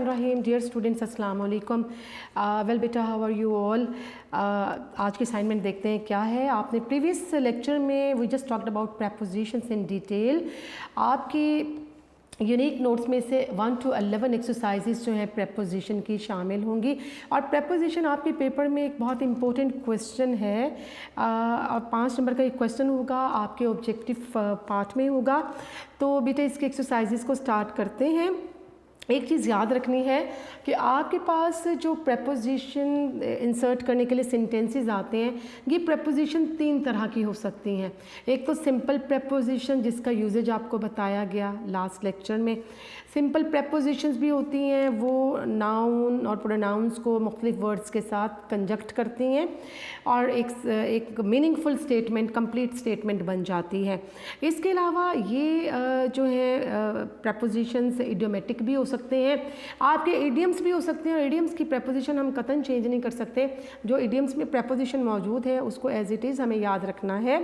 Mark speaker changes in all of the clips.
Speaker 1: Bismillahirrahmanirrahim. Dear students, अस्सलाम वालेकुम. Well बेटा, हाउ आर यू ऑल. आज की असाइनमेंट देखते हैं क्या है. आपने प्रीवियस लेक्चर में we just talked about prepositions in detail. आपकी यूनिक नोट्स में से 1 to 11 एक्सरसाइजेज जो है प्रेपोजिशन की शामिल होंगी. और प्रेपोजिशन आपके पेपर में एक बहुत इंपॉर्टेंट क्वेश्चन है और 5 नंबर का एक क्वेश्चन होगा, आपके ऑब्जेक्टिव पार्ट में होगा. तो बेटा इसके एक्सरसाइजेज को स्टार्ट करते हैं. एक चीज़ याद रखनी है कि आपके पास जो प्रेपोजिशन इंसर्ट करने के लिए सेंटेंसेस आते हैं, ये प्रेपोजिशन 3 तरह की हो सकती हैं. एक तो सिंपल प्रेपोजिशन जिसका यूजेज आपको बताया गया लास्ट लेक्चर में. सिंपल प्रेपोजिशंस भी होती हैं, वो नाउन और प्रोनाउंस को मुख्तलिफ वर्ड्स के साथ कंजक्ट करती हैं और एक मीनिंगफुल स्टेटमेंट, कंप्लीट स्टेटमेंट बन जाती है. इसके अलावा ये जो है प्रेपोजिशंस इडियोमेटिक भी हो सकते हैं, आपके इडियम्स भी हो सकते हैं. और इडियम्स की प्रेपोजिशन हम कतई चेंज नहीं कर सकते. जो इडियम्स में प्रेपोजिशन मौजूद है उसको एज इट इज़ हमें याद रखना है.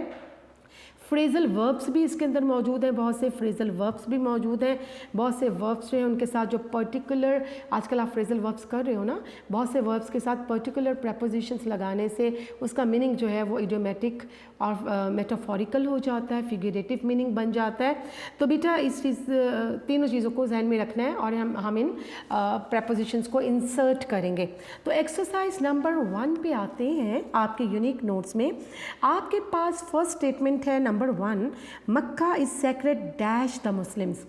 Speaker 1: फ्रेजल वर्ब्स भी इसके अंदर मौजूद हैं, बहुत से फ्रेजल वर्ब्स भी मौजूद हैं. बहुत से वर्ब्स जो हैं उनके साथ जो पर्टिकुलर, आजकल आप फ्रेजल वर्ब्स कर रहे हो ना, बहुत से वर्ब्स के साथ पर्टिकुलर प्रेपोजिशंस लगाने से उसका मीनिंग जो है वो इडियोमेटिक और मेटाफोरिकल हो जाता है, फिगरेटिव मीनिंग बन जाता है. तो बेटा इस तीनों चीज़ों को ध्यान में रखना है और हम इन प्रेपोजिशंस को इंसर्ट करेंगे. तो एक्सरसाइज नंबर 1 पे आते हैं. आपके यूनिक नोट्स में आपके पास फर्स्ट स्टेटमेंट है number 1, Mecca is sacred dash the Muslims.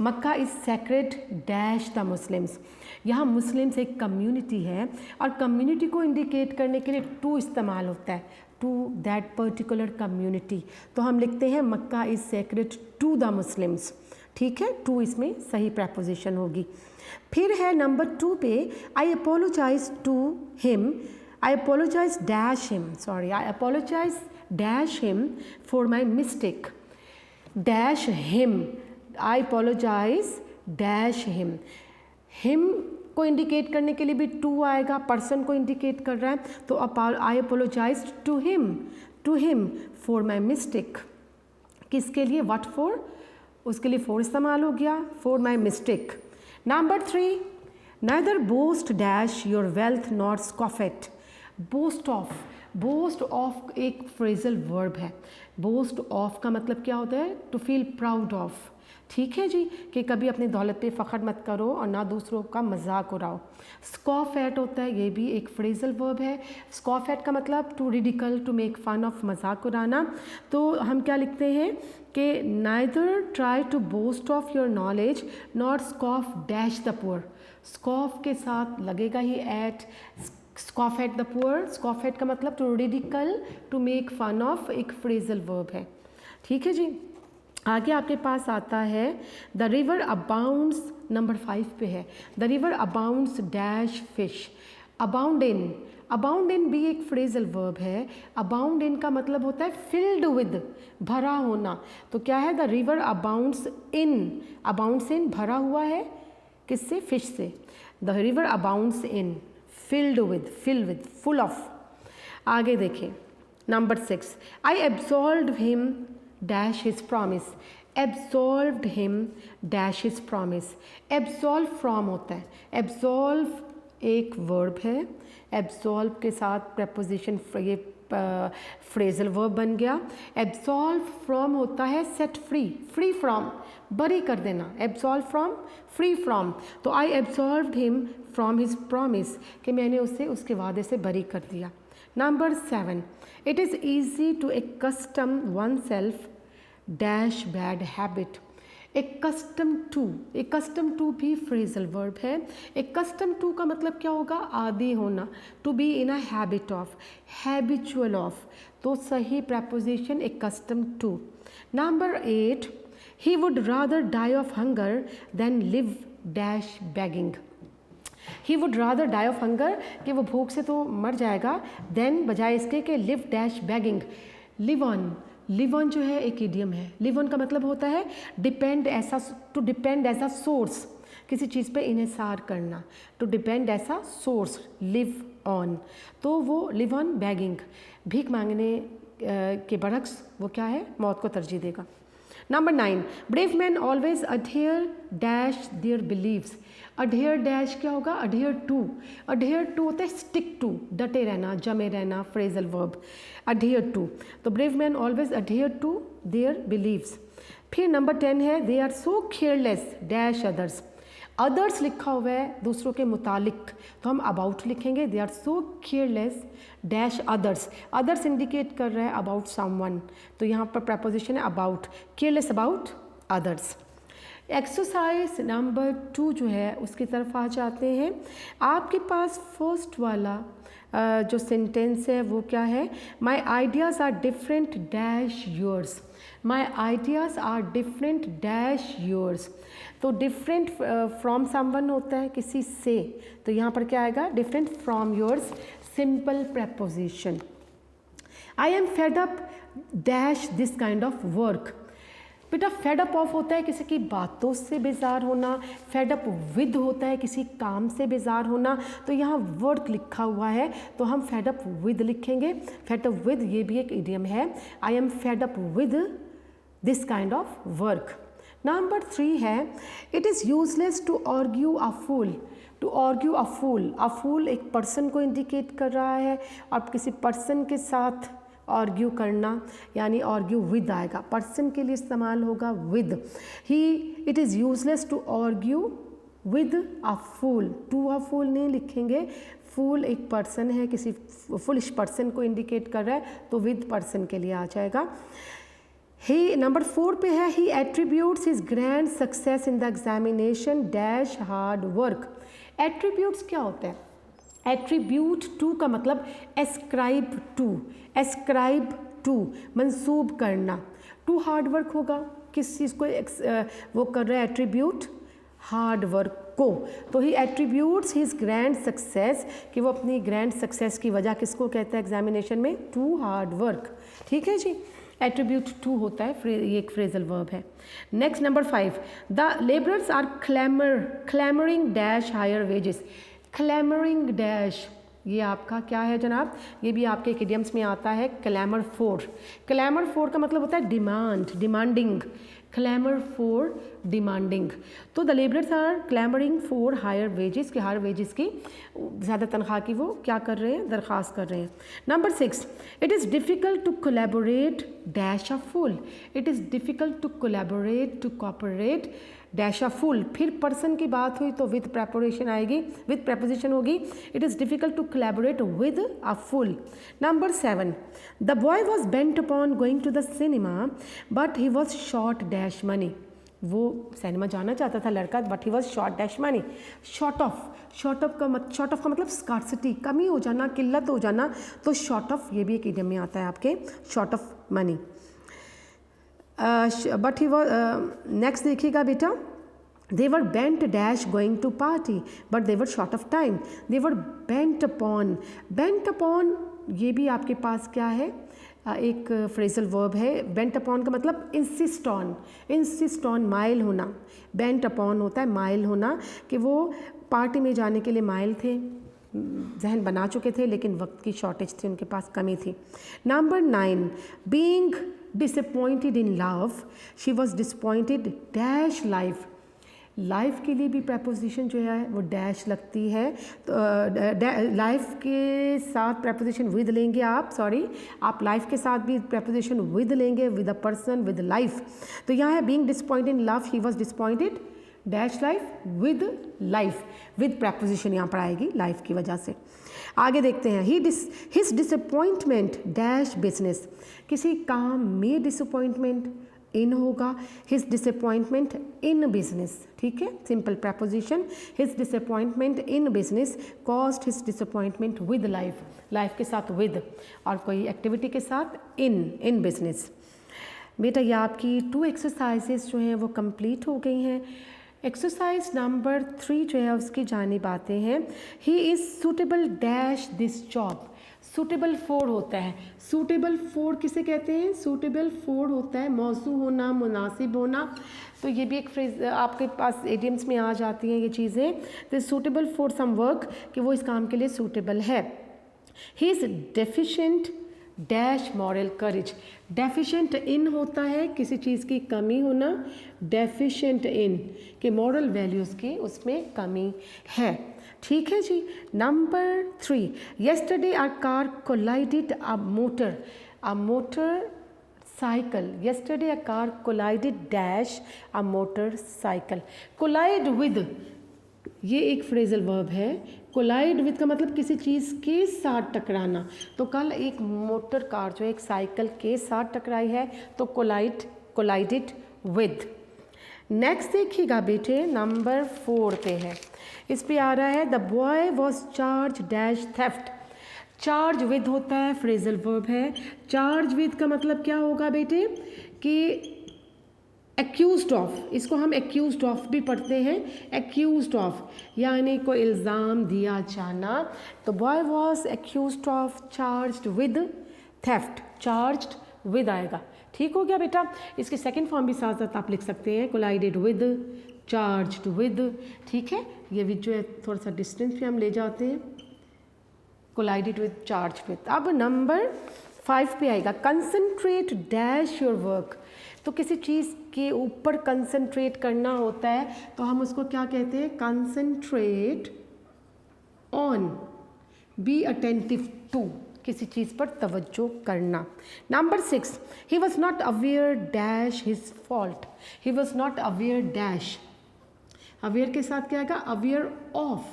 Speaker 1: Mecca is sacred dash the Muslims. यहाँ मुस्लिम्स एक कम्युनिटी है और कम्युनिटी को इंडिकेट करने के लिए टू इस्तेमाल होता है, टू दैट पर्टिकुलर कम्युनिटी. तो हम लिखते हैं Mecca is sacred to the Muslims. ठीक है, टू इसमें सही प्रेपोजिशन होगी. फिर है नंबर 2 पे, I apologise to him, I apologise dash him, sorry I apologise dash him for my mistake. Dash him, I apologise dash him. Him को indicate करने के लिए भी टू आएगा, पर्सन को इंडिकेट कर रहा है. तो I apologise to him for my mistake. किसके लिए, व्हाट फॉर, उसके लिए फॉर इस्तेमाल हो गया, for my mistake. Number 3, neither boast dash your wealth not scoff at. Boast of, boast of एक फ्रेजल वर्ब है. बोस्ट ऑफ का मतलब क्या होता है, टू फील प्राउड ऑफ. ठीक है जी, कि कभी अपनी दौलत पे फ़ख्र मत करो और ना दूसरों का मजाक उड़ाओ. स्कॉफ एट होता है, ये भी एक फ्रेजल वर्ब है. स्कॉफ एट का मतलब to ridicule, to make fun of, मजाक उड़ाना. तो हम क्या लिखते हैं कि neither try to boast of your knowledge not scoff dash the poor. Scoff के साथ लगेगा ही at. Scoff at the poor, scoff at का मतलब to ridicule, to make fun of, एक फ्रेजल वर्ब है. ठीक है जी. आगे आपके पास आता है द रिवर अबाउंड्स, नंबर 5 पे है. The river abounds dash fish. Abound in, abound in भी एक फ्रेजल वर्ब है. अबाउंड इन का मतलब होता है फिल्ड विद, भरा होना. तो क्या है, the river abounds in, abounds in भरा हुआ है, किससे, फिश से. The river abounds in, filled with, fill with, full of. आगे देखें number 6, I absolved him dash his promise. Absolved him dash his promise. Absolve from होता है. Absolve एक वर्ब है, एब्सॉल्व के साथ प्रेपोजिशन, ये फ्रेजल वर्ब बन गया. एब्सॉल्व फ्रॉम होता है सेट फ्री, फ्री फ्रॉम, बरी कर देना. Absolve from, free from. तो I absolved him from his promise, कि मैंने उसे उसके वादे से बरी कर दिया. Number 7, it is easy to accustom oneself dash bad habit. Accustom to भी फ्रेजल वर्ब है. एक्कस्टम टू का मतलब क्या होगा, आदी होना. To be in a habit of, habitual of. तो सही preposition accustom to. Number 8, he would rather die of hunger than live dash begging. He would rather die of hunger, कि वो भूख से तो मर जाएगा, देन बजाय इसके कि live dash bagging. Live on, live on जो है एक इडियम है. लिव ऑन का मतलब होता है डिपेंड, ऐसा, to depend as a source, किसी चीज़ पे इन्हिसार करना. To depend as a source, live on. तो वो लिव ऑन बैगिंग, भीख मांगने के बरक्स वो क्या है, मौत को तरजीह देगा. Number 9, brave men always adhere dash their beliefs. Adhere dash क्या होगा, अडेयर टू होता है स्टिक टू, डटे रहना, जमे रहना, फ्रेजल वर्ब, अडेयर टू। तो brave man always adhere to their beliefs. फिर नंबर 10 है they are so careless dash others. Others लिखा हुआ है दूसरों के मुतालिक, तो हम अबाउट लिखेंगे, they are so careless dash others. Others indicate कर रहा है अबाउट समवन, तो यहाँ पर प्रपोजिशन है about, careless about others. Exercise number 2 जो है उसकी तरफ आ जाते हैं। आपके पास फर्स्ट वाला जो सेंटेंस है वो क्या है, my ideas are different dash yours. My ideas are different dash yours. तो डिफरेंट फ्रॉम समवन होता है किसी से, तो यहाँ पर क्या आएगा, different from yours, simple preposition. I am fed up dash this kind of work. बेटा फेड अप ऑफ होता है किसी की बातों से बेजार होना, फेड अप विद होता है किसी काम से बेजार होना, तो यहाँ वर्क लिखा हुआ है तो हम फेड अप विद लिखेंगे। फेड अप विद ये भी एक इडियम है, I am fed up with this kind of work. Number 3 है it is useless to argue a fool. To argue a fool, a fool एक पर्सन को indicate कर रहा है, और किसी पर्सन के साथ आर्ग्यू करना यानी आर्ग्यू विद आएगा, पर्सन के लिए इस्तेमाल होगा विद ही। It is useless to argue with a fool, to a fool नहीं लिखेंगे, फूल एक पर्सन है, किसी फुलिश पर्सन को इंडिकेट कर रहा है तो विद पर्सन के लिए आ जाएगा। ही नंबर 4 पे है he attributes his grand success in the examination dash hard work. Attributes क्या होता है, एट्रीब्यूट टू का मतलब एस्क्राइब टू, एस्क्राइब टू मंसूब करना, टू हार्ड वर्क होगा, किस चीज़ को वो कर रहा है एट्रीब्यूट, हार्ड वर्क को, तो ही एट्रीब्यूट्स हिज ग्रैंड सक्सेस, कि वो अपनी ग्रैंड सक्सेस की वजह किसको कहता है एग्जामिनेशन में, टू हार्ड वर्क। ठीक है जी, एट्रीब्यूट टू होता है, ये एक फ्रेजल वर्ब है। Next number 5 the labourers are clamouring dash higher wages. Clamouring dash ये आपका क्या है जनाब, ये भी आपके इडियम्स में आता है, क्लैमर फॉर। क्लैमर फॉर का मतलब होता है demand, demanding, clamour for demanding. तो the labourers are clamouring for higher wages, के हायर वेजेस की ज़्यादा तनख्वाह की वो क्या कर रहे हैं, दरख्वास्त कर रहे हैं। Number 6 it is difficult to collaborate dash a fool. It is difficult to collaborate, to cooperate dash a fool. फिर पर्सन की बात हुई तो विद प्रेपोजिशन आएगी, विद प्रेपोजिशन होगी। It is difficult to collaborate with a fool. Number 7 the boy was bent upon going to the cinema but he was short dash money. वो cinema जाना चाहता था लड़का, but he was short dash money. Short of का मतलब scarcity, कमी हो जाना, किल्लत हो जाना, तो शॉर्ट ऑफ ये भी एक इडियम में आता है आपके, short of money. But he was next देखिएगा बेटा, they were bent dash going to party but they were short of time. they were bent upon ये भी आपके पास क्या है, एक फ्रेजल वर्ब है। बेंट अपॉन का मतलब इंसिस्ट ऑन माइल होना, बेंट अपॉन होता है माइल होना, कि वो पार्टी में जाने के लिए माइल थे, जहन बना चुके थे, लेकिन वक्त की शॉर्टेज थी, उनके पास कमी थी। Number 9 being disappointed in love she was disappointed dash life. Life के लिए भी प्रपोजिशन जो है वो डैश लगती है, तो लाइफ के साथ प्रपोजिशन विद लेंगे आप लाइफ के साथ भी प्रपोजिशन विद लेंगे, with a person, with life. तो यहाँ है being disappointed in love he was disappointed dash life with life, with preposition यहाँ पर आएगी लाइफ की वजह से। आगे देखते हैं हिज डिसअपॉइंटमेंट डैश बिजनेस। किसी काम में डिसअपॉइंटमेंट इन होगा, हिज डिसअपॉइंटमेंट इन बिजनेस। ठीक है, simple preposition, his disappointment in business caused his disappointment with life, life के साथ विद, और कोई एक्टिविटी के साथ इन बिजनेस। बेटा ये आपकी 2 एक्सरसाइजेस जो हैं वो कंप्लीट हो गई हैं। एक्सरसाइज नंबर 3 जो है उसकी जानिब आते हैं। He is suitable dash this job. Suitable for होता है, सूटेबल फॉर किसे कहते हैं, सूटेबल फॉर होता है मौजू होना, मुनासिब होना। तो ये भी एक फ्रेज आपके पास इडियम्स में आ जाती हैं ये चीज़ें। तो सूटेबल फॉर सम वर्क, कि वो इस काम के लिए सूटेबल है। He is deficient dash moral courage. Deficient in होता है किसी चीज़ की कमी होना, डेफिशिएंट इन के मॉरल वैल्यूज़ की उसमें कमी है। ठीक है जी। Number 3, yesterday our car collided a motorcycle. Yesterday a car collided dash a motorcycle. Collide with ये एक फ्रेजल वर्ब है। कोलाइड विद का मतलब किसी चीज़ के साथ टकराना। तो कल एक मोटर कार जो एक साइकिल के साथ टकराई है, तो कोलाइडेड विद। नेक्स्ट देखिएगा बेटे, नंबर 4 पे है, इस पे आ रहा है the boy was charge dash theft. Charge with होता है, फ्रेजल वर्ब है। चार्ज विद का मतलब क्या होगा बेटे कि एक्यूज्ड ऑफ, इसको हम एक्यूज्ड ऑफ भी पढ़ते हैं, एक्यूज्ड ऑफ यानी कोई इल्ज़ाम दिया जाना। तो boy was accused of charged with theft, charged with आएगा। ठीक हो गया बेटा। इसके सेकंड फॉर्म भी साथ साथ आप लिख सकते हैं, कोलाइडेड विद, चार्ज्ड विद। ठीक है, ये विद जो है थोड़ा सा डिस्टेंस पे हम ले जाते हैं, कोलाइडेड विद, चार्ज्ड विद। अब नंबर 5 पे आएगा, कंसंट्रेट डैश योर वर्क। तो किसी चीज़ के ऊपर कंसंट्रेट करना होता है तो हम उसको क्या कहते हैं, concentrate on, be attentive to, किसी चीज़ पर तवज्जो करना। Number 6, he was not aware dash his fault. He was not aware dash, aware के साथ क्या आएगा, aware of.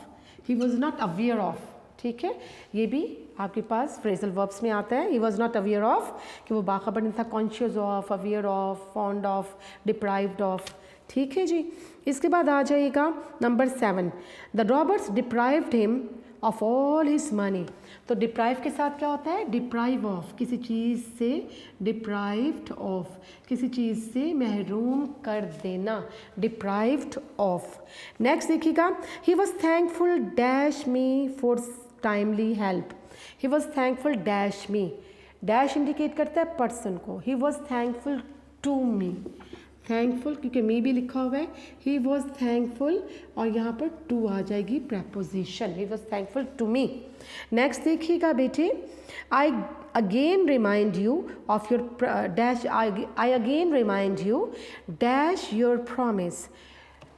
Speaker 1: He was not aware of. ठीक है, ये भी आपके पास फ्रेजल वर्ब्स में आता है। ही वॉज नॉट अवेयर ऑफ कि वो बाखबर नहीं था, conscious of, aware of, fond of, deprived of. ठीक है जी। इसके बाद आ जाएगा number 7, the robbers deprived him of all his money. तो डिप्राइव के साथ क्या होता है, डिप्राइव ऑफ, किसी चीज़ से डिप्राइव्ड ऑफ, किसी चीज़ से महरूम कर देना, डिप्राइव्ड ऑफ। नेक्स्ट देखिएगा, he was thankful dash me for timely help. He was thankful dash me, dash indicate करता है पर्सन को। He was thankful to me, thankful क्योंकि मी भी लिखा हुआ है, ही वॉज थैंकफुल और यहाँ पर टू आ जाएगी proposition, he was thankful to me. Next देखिएगा बेटे, I again remind you of your dash, I again remind you dash your promise.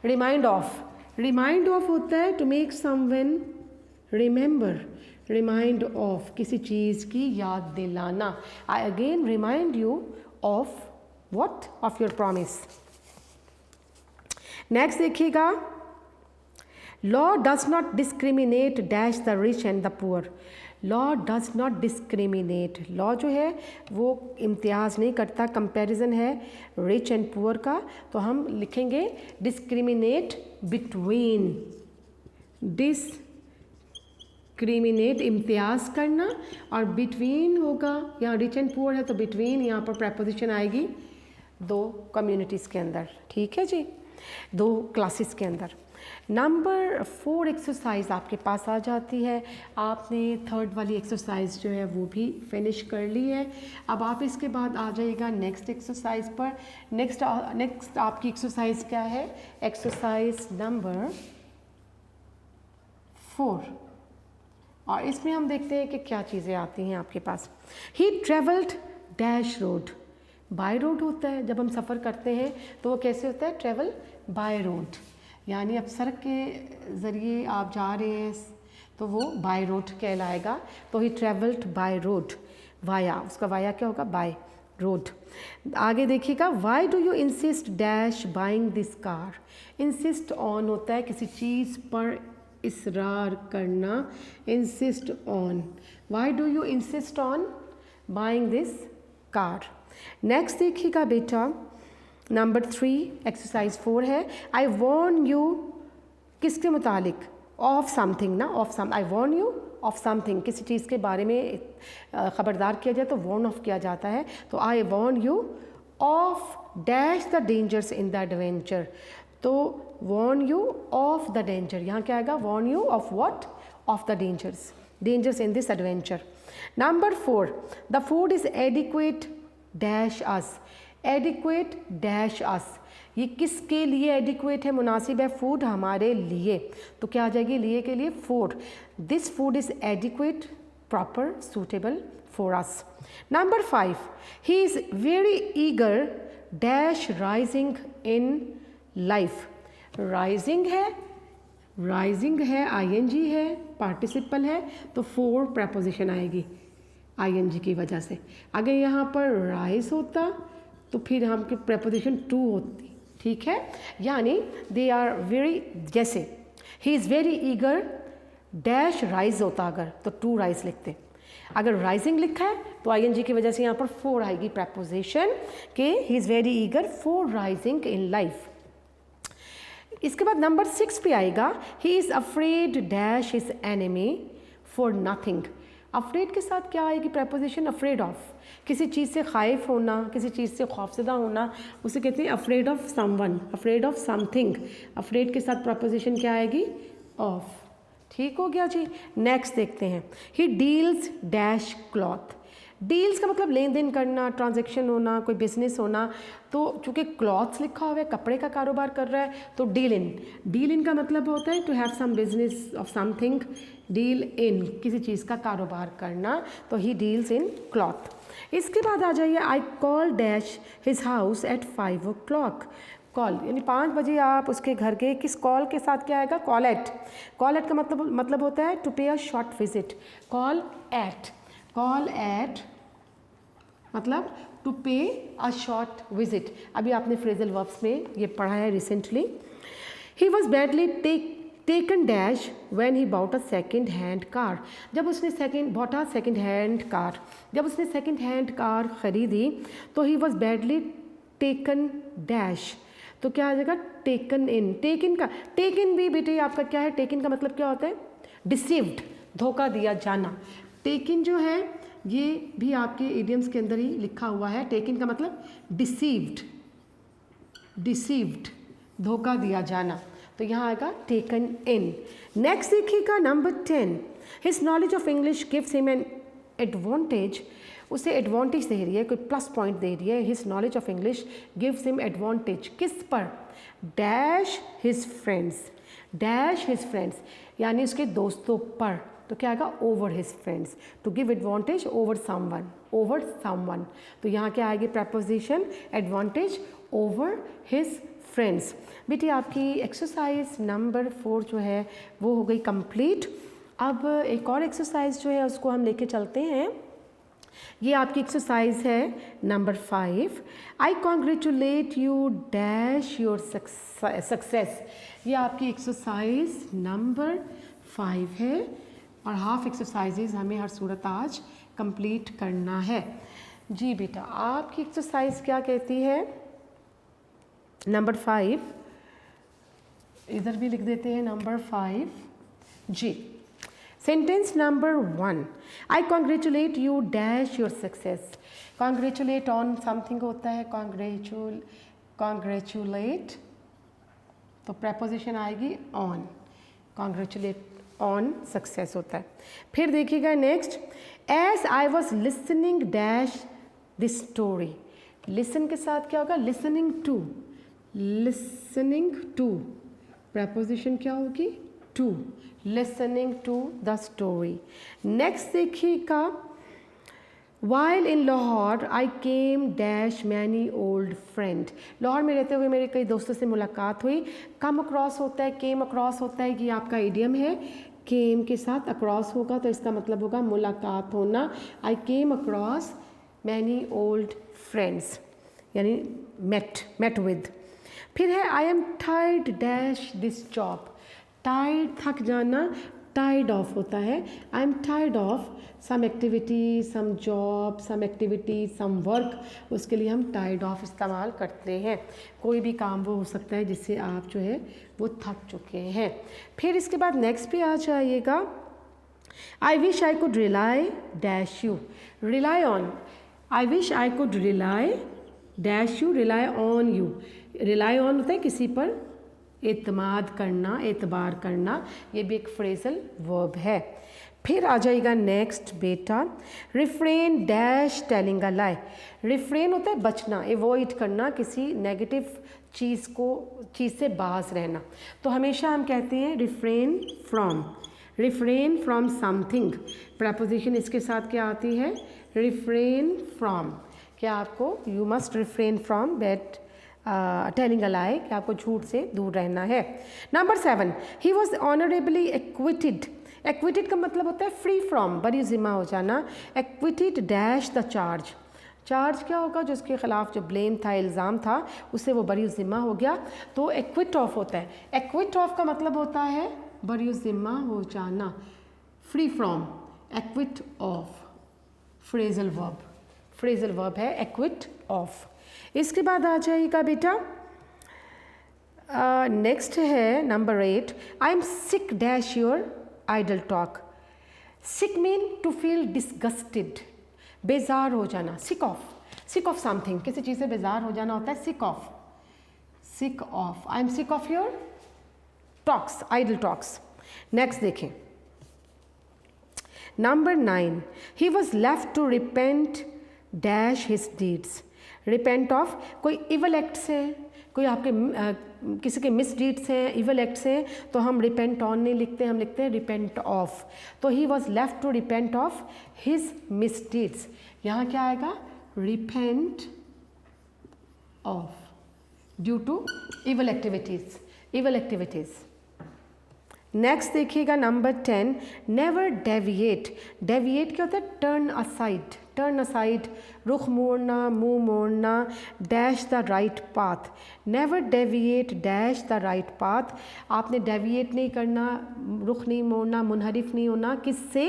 Speaker 1: Remind of होता है to make someone remember, remind of किसी चीज़ की याद दिलाना। I again remind you of what, of your promise. Next देखिएगा, law does not discriminate dash the rich and the poor. law does not discriminate, law जो है वो इम्तियाज़ नहीं करता, कंपैरिजन है रिच एंड पुअर का, तो हम लिखेंगे discriminate between, डिस्क्रिमिनेट इम्तियाज़ करना, और बिटवीन होगा, यहाँ रिच एंड पुअर है तो बिटवीन यहाँ पर प्रपोजिशन आएगी दो कम्युनिटीज़ के अंदर। ठीक है जी, दो क्लासेस के अंदर। नंबर 4 एक्सरसाइज आपके पास आ जाती है। आपने 3rd वाली एक्सरसाइज जो है वो भी फिनिश कर ली है। अब आप इसके बाद आ जाइएगा नेक्स्ट एक्सरसाइज पर। नेक्स्ट आपकी एक्सरसाइज क्या है, एक्सरसाइज नंबर 4, और इसमें हम देखते हैं कि क्या चीज़ें आती हैं आपके पास। He travelled dash road, by road होता है, जब हम सफ़र करते हैं तो वो कैसे होता है, ट्रेवल बाय रोड, यानी अब सड़क के ज़रिए आप जा रहे हैं तो वो बाय रोड कहलाएगा। तो ही ट्रेवल्ड बाय रोड, वाया, उसका वाया क्या होगा, बाय रोड। आगे देखिएगा, why do you insist dash buying this car. Insist on होता है किसी चीज़ पर इसरार करना, insist on, why do you insist on buying this car. Next देखिएगा बेटा, नंबर 3 एक्सरसाइज 4 है, आई वॉर्न यू किसके मुतालिक, ऑफ समथिंग ना, of some, I warn you of something, किसी चीज़ के बारे में ख़बरदार किया जाए तो वॉर्न ऑफ किया जाता है। तो I warn you of dash the dangers in the adventure, तो warn you of the danger, यहाँ क्या आएगा, warn you of what, of the dangers in this adventure. Number 4, the food is adequate dash us, adequate dash us, ये किसके लिए adequate है, मुनासिब है, फूड हमारे लिए, तो क्या आ जाएगी लिए के लिए food. This food is adequate, proper, suitable for us. Number 5, he is very eager dash rising in life. Rising है, ing है, पार्टिसिपल है, तो for preposition आएगी ing की वजह से. अगर यहाँ पर rise होता तो फिर हमकी preposition to होती. ठीक है, यानी they are very, जैसे he is very eager dash rise होता अगर तो टू राइज लिखते. अगर राइजिंग लिखा है तो आईएनजी की वजह से यहाँ पर फोर आएगी प्रपोजिशन कि he is very eager for rising in life. इसके बाद नंबर 6 पे आएगा he is afraid dash his enemy for nothing. Afraid के साथ क्या आएगी प्रपोजिशन? Afraid of. किसी चीज़ से खाइफ होना, किसी चीज़ से खौफजदा होना, उसे कहते हैं afraid of someone, afraid of something. Afraid के साथ प्रपोजिशन क्या आएगी? ऑफ. ठीक हो गया जी. नेक्स्ट देखते हैं. He deals dash cloth. Deals का मतलब लेन देन करना, ट्रांजैक्शन होना, कोई बिजनेस होना. तो चूँकि क्लॉथ्स लिखा हुआ है, कपड़े का कारोबार कर रहा है, तो डील इन. डील इन का मतलब होता है to have some business of something. Deal in किसी चीज़ का कारोबार करना, तो ही डील्स इन क्लॉथ. इसके बाद आ जाइए I call dash his house at 5 o'clock. Call यानी 5 बजे आप उसके घर के. किस कॉल के साथ क्या आएगा? Call at. कॉल एट का मतलब होता है टू पे a short visit. Call at मतलब टू पे अ शॉर्ट विजिट. अभी आपने फ्रेजल वर्ब्स में ये पढ़ा है recently. He was badly taken dash when he bought a second hand car. जब उसने सेकेंड हैंड कार खरीदी तो he was badly taken dash. तो क्या आ जाएगा? Taken in. टेकन भी बेटे आपका क्या है? टेकन का मतलब क्या होता है? डिसीव्ड, धोखा दिया जाना. टेकन जो है ये भी आपके इडियम्स के अंदर ही लिखा हुआ है. टेकन का मतलब डिसीव्ड, धोखा दिया जाना. तो यहाँ आएगा टेकन इन. नेक्स्ट देखिएगा number 10. His knowledge of English gives him an advantage. उसे एडवांटेज दे रही है, कोई प्लस पॉइंट दे रही है. His knowledge of English gives him advantage. किस पर? डैश हिज फ्रेंड्स यानी उसके दोस्तों पर. तो क्या आएगा? Over his friends. To give advantage over someone. तो यहाँ क्या आएगी proposition? Advantage over his friends. बेटी आपकी एक्सरसाइज नंबर 4 जो है वो हो गई कंप्लीट. अब एक और एक्सरसाइज जो है उसको हम लेके चलते हैं. ये आपकी एक्सरसाइज है number 5. I congratulate you dash your success. ये आपकी एक्सरसाइज नंबर 5 है और हाफ एक्सरसाइजेज हमें हर सूरत आज कंप्लीट करना है. जी बेटा आपकी एक्सरसाइज क्या कहती है? नंबर 5 इधर भी लिख देते हैं नंबर 5 जी. Sentence number 1. I congratulate you dash your success. Congratulate on something होता है. कॉन्ग्रेचुलेट तो प्रपोजिशन आएगी ऑन. कॉन्ग्रेचुलेट ऑन सक्सेस होता है. फिर देखिएगा next. As I was listening dash this story. Listen के साथ क्या होगा? लिसनिंग टू प्रपोजिशन क्या होगी? To. Listening to the story. Next देखिएगा. While in Lahore I came dash many old friend. Lahore में रहते हुए मेरे कई दोस्तों से मुलाकात हुई. कम अक्रॉस होता है, केम अक्रॉस होता है. ये आपका इडियम है. केम के साथ अक्रॉस होगा तो इसका मतलब होगा मुलाकात होना. I came across many old friends यानी मेट विद. फिर है I am tired dash this job. Tired थक जाना, टायर्ड ऑफ होता है. I am tired of some activity, some job, some activity, some work. उसके लिए हम टायर्ड ऑफ इस्तेमाल करते हैं. कोई भी काम वो हो सकता है जिससे आप जो है वो थक चुके हैं. फिर इसके बाद नेक्स्ट पे आ जाइएगा. I wish I could rely dash you. Rely on. I wish I could rely dash you. Rely on you. Rely on होता है किसी पर एतमाद करना, एतबार करना. ये भी एक फ्रेजल वर्ब है. फिर आ जाएगा नेक्स्ट बेटा. Refrain dash telling a lie. Refrain होता है बचना, एवॉइड करना, किसी नेगेटिव चीज़ से बाज रहना. तो हमेशा हम कहते हैं रिफ्रेन फ्रॉम समथिंग. प्रपोजिशन इसके साथ क्या आती है? रिफ्रेन फ्रॉम, क्या आपको you must refrain from that telling a lie, कि आपको झूठ से दूर रहना है। Number 7, he was honourably acquitted. Acquitted का मतलब होता है फ्री फ्रॉम, बरी जिम्मा हो जाना। Acquitted dash the charge, charge क्या होगा, जो उसके खिलाफ जो ब्लेम था, इल्ज़ाम था, उससे वो बरी ज़िम्मा हो गया, तो एक्विट ऑफ होता है। एक्विट ऑफ का मतलब होता है बरी ज़िम्मा हो जाना, free from, acquit of, phrasal verb, phrasal verb है एक्विट ऑफ। इसके बाद आ जाएगा बेटा नेक्स्ट है number 8, I am sick dash your idle talk. Sick mean to feel disgusted, बेजार हो जाना, सिक ऑफ समथिंग, किसी चीज़ से बेजार हो जाना होता है sick of, sick of, I am sick of your talks, idle talks. Next देखें number 9, he was left to repent dash his deeds. Repent of, कोई इवल एक्ट्स हैं, कोई आपके किसी के मिस डीड्स हैं, इवल एक्ट्स हैं, तो हम रिपेंट ऑन नहीं लिखते, हम लिखते हैं रिपेंट ऑफ। तो he was left to repent of his misdeeds, यहाँ क्या आएगा, repent of due to evil activities, evil activities. Next देखिएगा नंबर 10, नेवर डेविएट। डेविएट क्या होता है, टर्न असाइड, टर्न असाइड, रुख मोड़ना, मुंह मोड़ना, dash the right path. Never deviate dash the right path, आपने डेविएट नहीं करना, रुख नहीं मोड़ना, मुनहरिफ नहीं होना, किससे,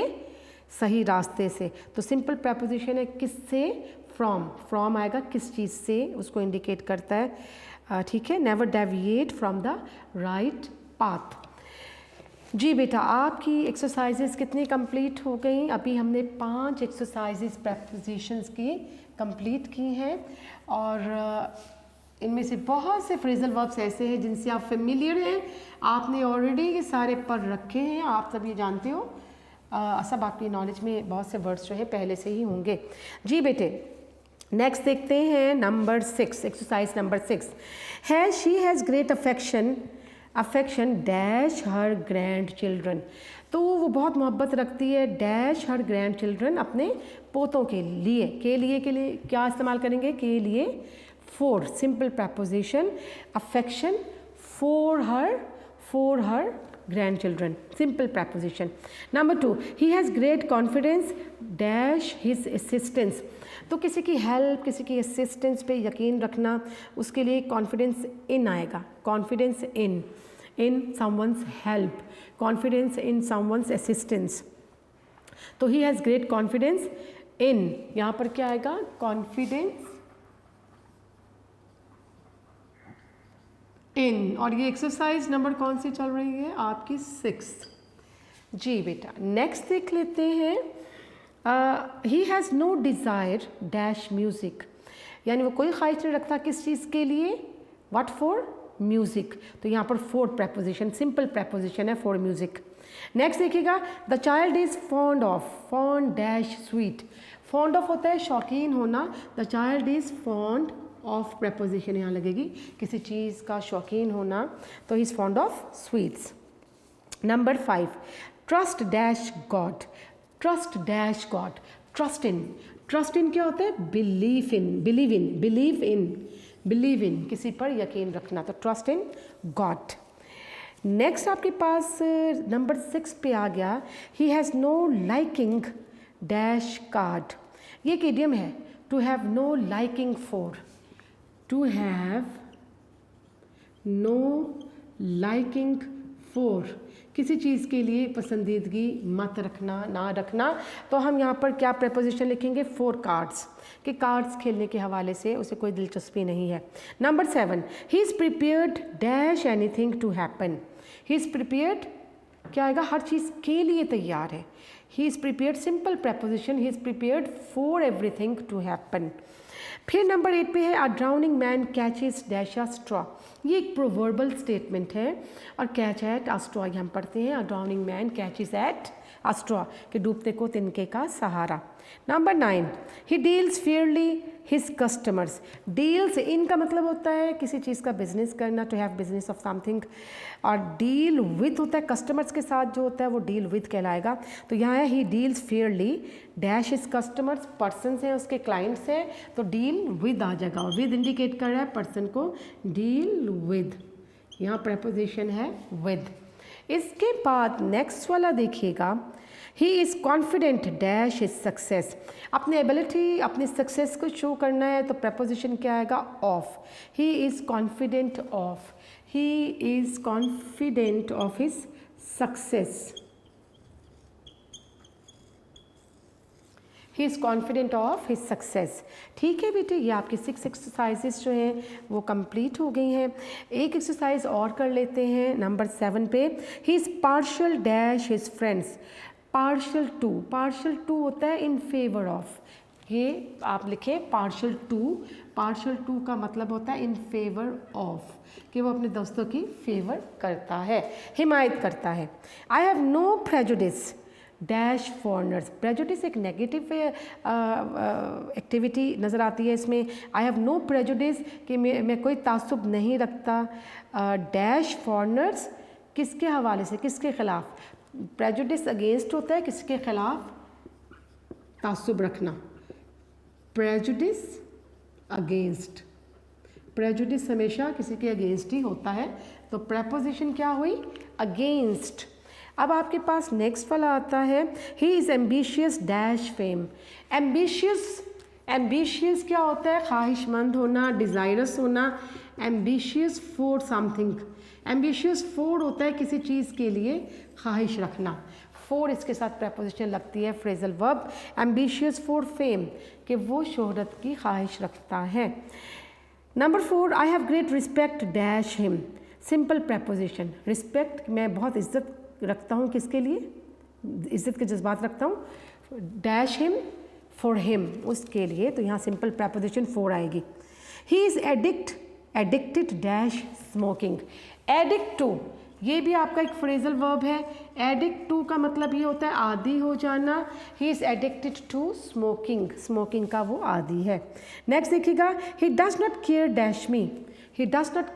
Speaker 1: सही रास्ते से। तो सिंपल प्रपोजिशन है किससे, फ्रॉम, फ्रॉम आएगा किस चीज़ से, उसको इंडिकेट करता है, ठीक है। Never deviate from the right path. जी बेटा, आपकी एक्सरसाइजेस कितनी कंप्लीट हो गई? अभी हमने 5 एक्सरसाइजेस प्रपोजिशंस की कंप्लीट की हैं, और इनमें से बहुत से फ्रेजल वर्ब्स ऐसे हैं जिनसे आप फेमिलियर हैं, आपने ऑलरेडी ये सारे पढ़ रखे हैं, आप सब ये जानते हो, सब आपकी नॉलेज में बहुत से वर्ड्स जो है पहले से ही होंगे। जी बेटे, नेक्स्ट देखते हैं नंबर 6, एक्सरसाइज नंबर 6 है, she has great affection dash her grand children. तो वो बहुत मोहब्बत रखती है डैश हर ग्रैंड चिल्ड्रन, अपने पोतों के लिए, के लिए क्या इस्तेमाल करेंगे, के लिए for, simple preposition, affection for her grand children, simple preposition. Number 2, he has great confidence dash his assistance. तो किसी की हेल्प, किसी की असिस्टेंस पे यकीन रखना, उसके लिए कॉन्फिडेंस इन आएगा, confidence in someone's help, confidence in someone's assistance. तो he has great confidence in, यहाँ पर क्या आएगा, कॉन्फिडेंस इन। और ये एक्सरसाइज नंबर कौन सी चल रही है आपकी, 6। जी बेटा, नेक्स्ट देख लेते हैं, he has no desire dash music, यानी वो कोई ख्वाहिश नहीं रखता किस चीज़ के लिए, व्हाट फॉर, म्यूज़िक। तो यहाँ पर फॉर प्रपोजिशन, सिंपल प्रपोजिशन है फॉर म्यूज़िक। नेक्स्ट देखिएगा, the child is fond of, fond dash sweet. Fond of होता है शौकीन होना, the child is fond of preposition यहाँ लगेगी, किसी चीज़ का शौकीन होना, तो he is fond of sweets. Number 5, trust dash God, trust dash God, trust in क्या होता है, बिलीव इन, किसी पर यकीन रखना, तो ट्रस्ट इन गॉड। नेक्स्ट आपके पास नंबर 6 पे आ गया, he has no liking dash card. ये एक इडियम है, to have no liking for, to have no liking for, किसी चीज़ के लिए पसंदीदगी मत रखना, ना रखना। तो हम यहाँ पर क्या प्रपोजिशन लिखेंगे, फॉर कार्ड्स, कि कार्ड्स खेलने के हवाले से उसे कोई दिलचस्पी नहीं है। Number 7, he is prepared dash anything to happen. He is prepared क्या आएगा, हर चीज़ के लिए तैयार है। He is prepared, simple proposition, he is prepared for everything to happen. फिर नंबर 8 पे है, a drowning man catches dash a straw. ये एक प्रोवर्बल स्टेटमेंट है, और कैच एट अ स्ट्रॉ हम पढ़ते हैं, a drowning man catches at a straw, कि डूबते को तिनके का सहारा। Number 9, he deals fairly his customers. Deals, इनका मतलब होता है किसी चीज़ का बिजनेस करना, to have business of something. और डील विथ होता है कस्टमर्स के साथ जो होता है वो डील विथ कहलाएगा। तो यहाँ है ही deals Fairlie dash his customers, persons हैं उसके, क्लाइंट्स हैं, तो डील विद आ जाएगा। और विद इंडिकेट कर रहा है पर्सन को, डील विद, यहाँ प्रपोजिशन है विद। इसके बाद नेक्स्ट वाला देखिएगा, he is confident dash is success. अपने एबिलिटी, अपने सक्सेस को शो करना है तो प्रपोजिशन क्या आएगा, of. He is confident of, he is confident of his success, he is confident of his success. ठीक है बेटे, ये आपकी 6 एक्सरसाइजेस जो हैं वो कंप्लीट हो गई हैं। एक एक्सरसाइज और कर लेते हैं नंबर 7 पे। He is partial dash his friends. Partial to होता है इन फेवर ऑफ। ये आप लिखें पार्शल टू का मतलब होता है इन फेवर ऑफ, कि वो अपने दोस्तों की फेवर करता है, हिमायत करता है। I have no prejudice dash foreigners. Prejudice एक नेगेटिव एक्टिविटी नज़र आती है इसमें। आई हैव नो प्रेजुडिस, कि मैं कोई तासुब नहीं रखता। डैश फॉरनर्स किसके हवाले से, किसके ख़िलाफ़। प्रेजुडिस अगेंस्ट होता है किसके ख़िलाफ़, तासुब रखना। प्रेजुडिस अगेंस्ट, प्रेजुडिस हमेशा किसी के अगेंस्ट ही होता है, तो प्रेपोजिशन क्या हुई, अगेंस्ट। अब आपके पास नेक्स्ट वाला आता है, he is ambitious dash fame. Ambitious क्या होता है, ख्वाहिशमंद होना, डिज़ायरस होना। Ambitious for something, ambitious for होता है किसी चीज़ के लिए ख्वाहिश रखना। फॉर इसके साथ प्रपोजिशन लगती है phrasal verb. Ambitious for fame, कि वो शोहरत की ख्वाहिश रखता है। Number 4, I have great respect dash him. Simple preposition, respect मैं बहुत इज्जत रखता हूँ, किसके लिए, इज्जत के जज्बात रखता हूँ। डैश हिम, फॉर हिम, उसके लिए, तो यहाँ सिंपल प्रपोजिशन फॉर आएगी। He is addicted dash smoking. Addict to, ये भी आपका एक फ्रेजल वर्ब है। एडिक्ट टू का मतलब ये होता है आदी हो जाना। He is addicted to smoking, smoking का वो आदी है। नेक्स्ट देखिएगा, he does not care dash me. He does not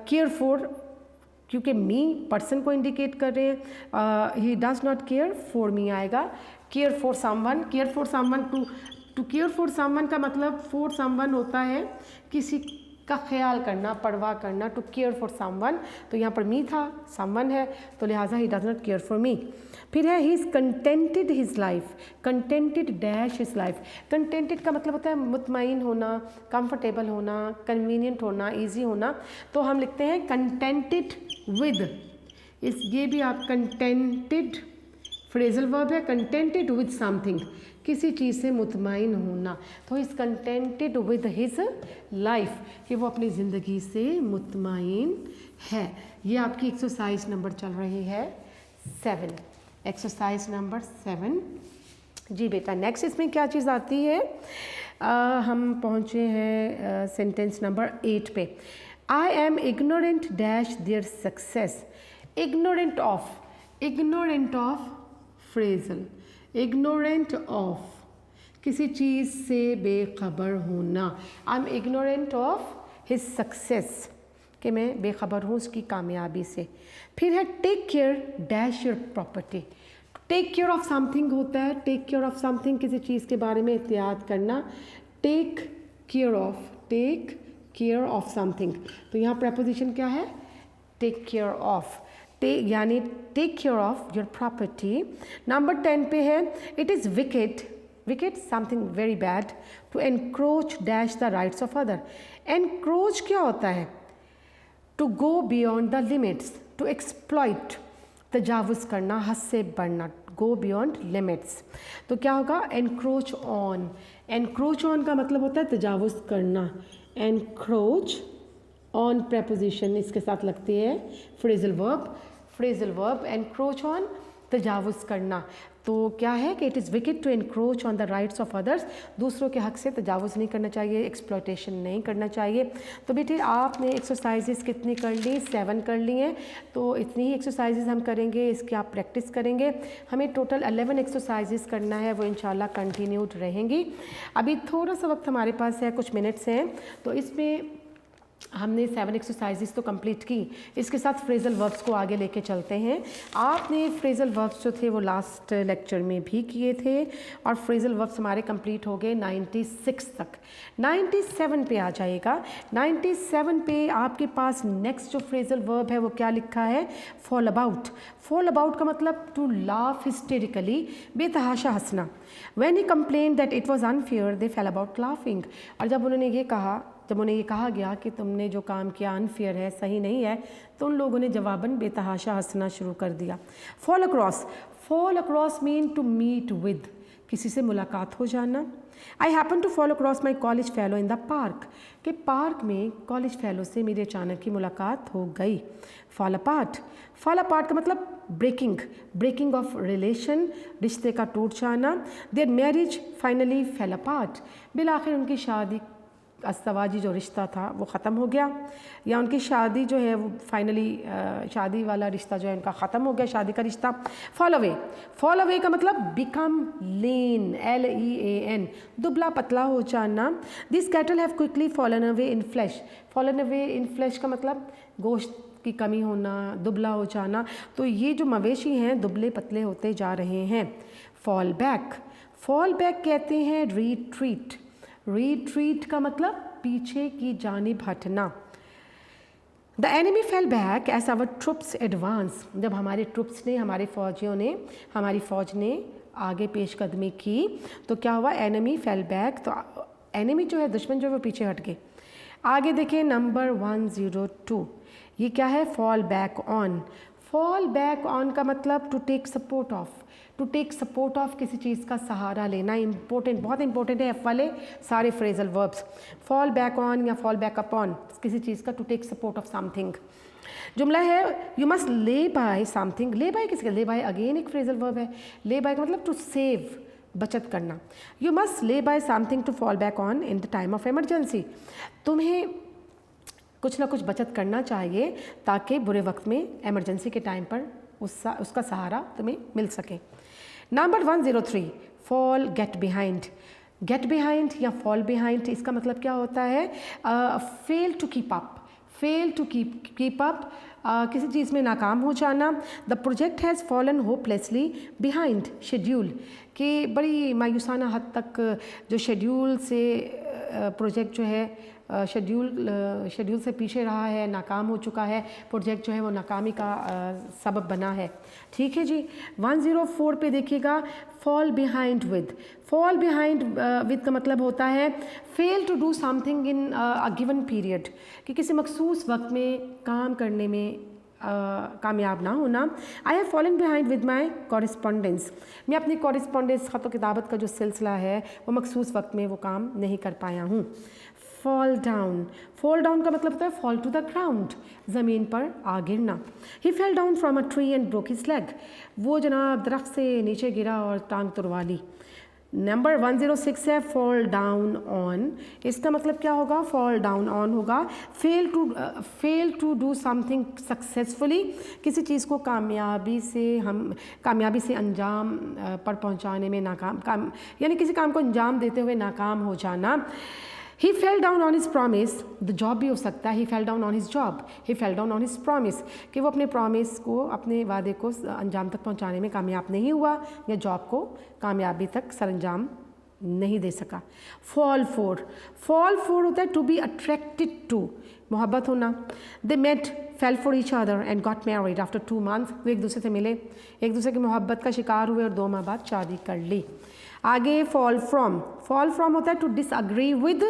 Speaker 1: care for, क्योंकि मी पर्सन को इंडिकेट कर रहे हैं। He does not care for me आएगा। Care for someone, care for someone, to care for someone का मतलब for someone होता है किसी का ख्याल करना, परवाह करना। टू केयर फॉर समवन, तो यहाँ पर मी था, समवन है, तो लिहाजा ही डज नॉट केयर फॉर मी। फिर है he is contented his life. Contented dash his life. Contented का मतलब होता है मुतमईन होना, कंफर्टेबल होना, कन्वीनियंट होना, ईजी होना, तो हम लिखते हैं कंटेंटेड विद। ये भी आप कंटेंटेड फ्रेजल वर्ब है। कंटेंटेड विद समथिंग, किसी चीज़ से मुतमईन होना, तो is contented with his life, कि वो अपनी ज़िंदगी से मुतमईन है। ये आपकी एक्सरसाइज नंबर चल रही है 7, एक्सरसाइज नंबर 7। जी बेटा, नेक्स्ट इसमें क्या चीज़ आती है, हम पहुँचे हैं सेंटेंस नंबर 8 पे। I am ignorant dash their success. Ignorant of phrasal, ignorant of, किसी चीज़ से बेखबर होना। I am ignorant of his success, कि मैं बेखबर हूँ उसकी कामयाबी से। फिर है take care dash your property. Take care of something होता है, टेक केयर ऑफ समथिंग, किसी चीज़ के बारे में एहतियात करना। टेक केयर ऑफ समथिंग, तो यहाँ प्रपोजिशन क्या है, टेक केयर ऑफ, यानी take care of your property. Number 10 पे है, it is wicked something very bad to encroach dash the rights of other. Encroach क्या होता है, to go beyond the limits, to exploit, तजावुज़ करना, हद से बढ़ना, गो बियॉन्ड लिमिट्स। तो क्या होगा, एनक्रोच ऑन। एनक्रोच ऑन का मतलब होता है तजावुज़ करना। एनक्रोच ऑन प्रपोजिशन इसके साथ लगती है फ्रेजल वर्ब। एनक्रोच ऑन तजावुज़ करना। तो क्या है कि it is wicked to encroach on the rights of others, दूसरों के हक से तजावुज़ नहीं करना चाहिए, एक्सप्लॉयटेशन नहीं करना चाहिए। तो बेटे आपने एक्सरसाइजेस कितनी कर ली? 7 कर ली हैं। तो इतनी ही एक्सरसाइजेस हम करेंगे, इसकी आप प्रैक्टिस करेंगे। हमें टोटल 11 एक्सरसाइजेस करना है, वो इंशाल्लाह कंटिन्यूड रहेंगी। अभी थोड़ा सा वक्त हमारे पास है, कुछ मिनट्स हैं, तो इसमें हमने 7 एक्सरसाइजेस तो कंप्लीट की, इसके साथ फ्रेजल वर्ब्स को आगे लेके चलते हैं। आपने फ्रेजल वर्ब्स जो थे वो लास्ट लेक्चर में भी किए थे और फ्रेजल वर्ब्स हमारे कंप्लीट हो गए 96 तक। 97 पे आ जाएगा। 97 पे आपके पास नेक्स्ट जो फ्रेजल वर्ब है वो क्या लिखा है? Fall about. फॉल अबाउट का मतलब टू लाफ हिस्टेरिकली, बेतहाशा हंसना। When he complain that it was unfair they fail about laughing. और जब उन्हें ये कहा गया कि तुमने जो काम किया अनफेयर है, सही नहीं है, तो उन लोगों ने जवाबन बेतहाशा हंसना शुरू कर दिया। Fall across. Fall across mean to meet with, किसी से मुलाकात हो जाना। I happen to fall across my college fellow in the park, कि पार्क में कॉलेज फेलो से मेरी अचानक ही मुलाकात हो गई। Fall apart. फॉल अपार्ट का मतलब ब्रेकिंग ऑफ रिलेशन, रिश्ते का टूट जाना। Their marriage finally fell apart, बिलाखिर उनकी शादी, अस्तवाजी जो रिश्ता था वो ख़त्म हो गया, या उनकी शादी जो है वो फाइनली शादी वाला रिश्ता जो है उनका ख़त्म हो गया, शादी का रिश्ता। Fall away. फॉल अवे का मतलब बिकम लीन, LEAN, दुबला पतला हो जाना। This cattle have quickly fallen away in flash. Fallen away in flash का मतलब गोश्त की कमी होना, दुबला हो जाना। तो ये जो मवेशी हैं दुबले पतले होते जा रहे हैं। Fall back. फॉल बैक कहते हैं रिट्रीट। रिट्रीट का मतलब पीछे की जानिब हटना। The enemy fell back as our troops advance, जब हमारे ट्रुप्स ने, हमारे फौजियों ने, हमारी फ़ौज ने आगे पेशकदमी की तो क्या हुआ? Enemy fell back. तो एनिमी जो है, दुश्मन जो है वो पीछे हट गए। आगे देखें नंबर 102, ये क्या है? Fall back on. Fall back on का मतलब to take support of. To take support of, किसी चीज़ का सहारा लेना। इंपॉर्टेंट, बहुत इंपॉर्टेंट है एफ वाले सारे phrasal verbs. Fall back on या फॉल बैक अपॉन, किसी चीज़ का to take support of something. जुमला है you must lay by something. Lay by किसके? ले बाय अगेन एक फ्रेजल वर्ब है। ले बाय का मतलब टू सेव, बचत करना। You must lay by something to fall back on in the time of emergency. तुम्हें कुछ ना कुछ बचत करना चाहिए ताकि बुरे वक्त में, इमरजेंसी के टाइम पर उसका सहारा तुम्हें मिल सके। Number 103, fall get behind. Get behind या फॉल बिहाइंड, इसका मतलब क्या होता है? Fail to keep up. Fail to keep up, किसी चीज़ में नाकाम हो जाना। The project has fallen hopelessly behind schedule, कि बड़ी मायूसाना हद तक जो शेड्यूल से प्रोजेक्ट जो है शेड्यूल से पीछे रहा है, नाकाम हो चुका है, प्रोजेक्ट जो है वो नाकामी का सबब बना है। ठीक है जी। 104 पे देखिएगा, fall behind with. Fall behind with का मतलब होता है fail to do something in a given period, कि किसी मखसूस वक्त में काम करने में कामयाब ना होना। I have fallen behind with my correspondence, मैं अपनी कॉरेस्पॉन्डेंस ख़त किताबत का जो सिलसिला है वो मखसूस वक्त में वो काम नहीं कर पाया हूँ। Fall down. फॉल डाउन का मतलब होता है फॉल टू द ग्राउंड, ज़मीन पर आ गिरना। He fell down from a tree and broke his leg, वो जनाब दरख्त से नीचे गिरा और टांग तुड़वा ली। नंबर 106 है फॉल डाउन ऑन, इसका मतलब क्या होगा? फॉल डाउन ऑन होगा fail to do something successfully, किसी चीज़ को कामयाबी से अंजाम पर पहुंचाने में नाकाम, यानी किसी काम को अंजाम देते हुए नाकाम हो जाना। He fell down on his promise, the job भी हो सकता है he fell down on his job, he fell down on his promise, कि वो अपने प्रॉमिस को, अपने वादे को अंजाम तक पहुंचाने में कामयाब नहीं हुआ या जॉब को कामयाबी तक सरअंजाम नहीं दे सका। Fall for. फॉल फॉर होता है टू बी अट्रैक्टेड टू, मोहब्बत होना। They met, fell for each other and got married after 2 months, वो एक दूसरे से मिले, एक दूसरे की मोहब्बत का शिकार हुए और 2 माह बाद शादी कर ली। आगे फॉल फ्रॉम। फॉल फ्रॉम होता है टू डिसअग्री विद,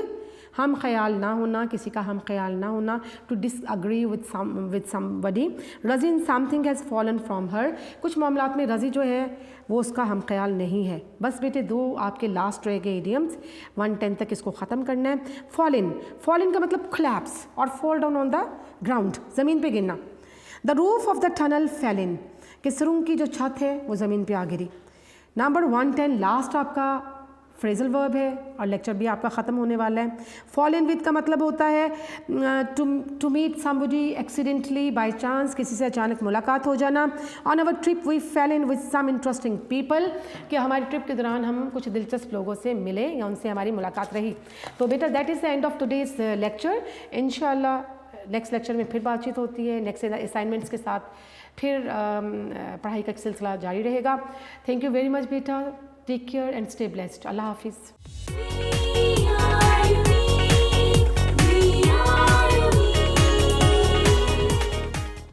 Speaker 1: हम ख्याल ना होना, किसी का हम ख्याल ना होना। To disagree with somebody. रज़ी in something has fallen from her, कुछ मामलात में रज़ी जो है वो उसका हम ख्याल नहीं है। बस बेटे 2 आपके लास्ट रह गए इडियम्स, 110 तक इसको ख़त्म करना है। Fall in. फॉल इन का मतलब कोलैप्स और fall down on the ground, ज़मीन पे गिरना। The roof of the tunnel fell in, कि सुरंग की जो छत है वो ज़मीन पे आ गिरी। नंबर 110 लास्ट आपका फ्रेजल वर्ब है और लेक्चर भी आपका ख़त्म होने वाला है। फॉल इन विद का मतलब होता है to meet somebody accidentally, by chance, किसी से अचानक मुलाकात हो जाना। On our trip we fell in with some interesting people, कि हमारी ट्रिप के दौरान हम कुछ दिलचस्प लोगों से मिले या उनसे हमारी मुलाकात रही। तो बेटा that is the end of today's lecture. इंशाल्लाह नेक्स्ट लेक्चर में फिर बातचीत होती है, नेक्स्ट असाइनमेंट्स के साथ फिर पढ़ाई का सिलसिला जारी रहेगा। थैंक यू वेरी मच बेटा, take care and stay blessed. Allah हाफिज़।